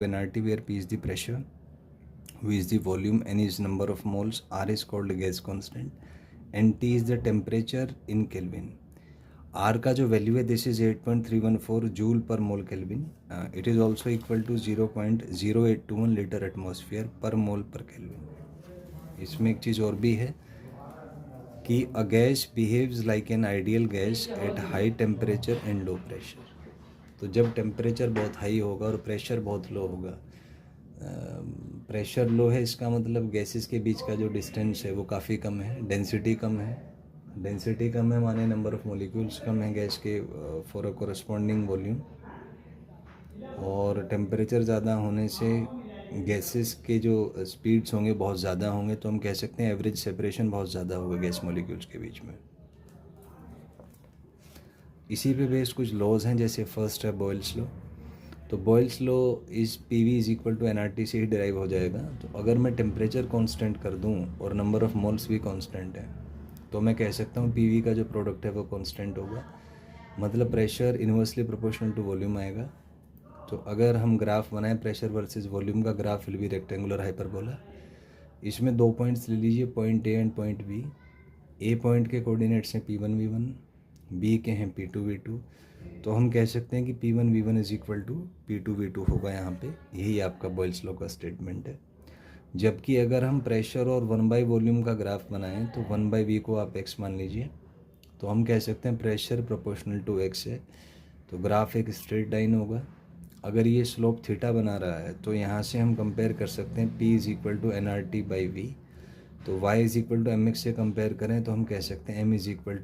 nRT where P is the pressure, V is the volume, N is number of moles, R is called gas constant, and T is the temperature in Kelvin. R का जो value है this is 8.314 joule per mole kelvin. It is also equal to 0.0821 litre atmosphere per mole पर kelvin. इसमें एक चीज़ और भी है कि a gas behaves like an ideal gas at high temperature and low pressure. तो जब टेम्परेचर बहुत हाई होगा और प्रेशर बहुत लो होगा, प्रेशर लो है इसका मतलब गैसेस के बीच का जो डिस्टेंस है वो काफ़ी कम है, डेंसिटी कम है. डेंसिटी कम है माने नंबर ऑफ मॉलिक्यूल्स कम है गैस के फॉर अ कोरस्पॉन्डिंग वॉल्यूम. और टेम्परेचर ज़्यादा होने से गैसेस के जो स्पीड्स होंगे बहुत ज़्यादा होंगे, तो हम कह सकते हैं एवरेज सेपरेशन बहुत ज़्यादा होगा गैस मॉलिक्यूल्स के बीच में. इसी पे बेस्ड कुछ लॉज हैं, जैसे फर्स्ट है बॉयल्स लॉ. तो Boyle's law is P V is equal to NRT से ही डिराइव हो जाएगा. तो अगर मैं टेम्परेचर कांस्टेंट कर दूं और नंबर ऑफ मोल्स भी कांस्टेंट है, तो मैं कह सकता हूँ पी वी का जो प्रोडक्ट है वो कांस्टेंट होगा. मतलब pressure inversely proportional to volume आएगा. तो अगर हम ग्राफ बनाएं प्रेशर वर्सेस वॉल्यूम का, graph will be rectangular hyperbola. इसमें दो पॉइंट्स ले लीजिए, point A and point B. A point के कोऑर्डिनेट्स हैं P1 V1, बी के हैं P2 V2. तो हम कह सकते हैं कि P1 V1 is equal to P2 V2 होगा यहाँ पे. यही आपका बॉयल्स लॉ का स्टेटमेंट है. जबकि अगर हम प्रेशर और 1/, वॉल्यूम का ग्राफ बनाएं तो 1/V को आप x मान लीजिए, तो हम कह सकते हैं प्रेशर प्रोपोर्शनल टू x है. तो ग्राफ एक स्ट्रेट लाइन होगा. अगर ये स्लोप थीटा बना रहा है तो यहाँ से हम कंपेयर कर सकते हैं P is equal to NRT/V. तो y is equal to mx से कंपेयर करें तो हम कह सकते हैं m इज़ इक्वल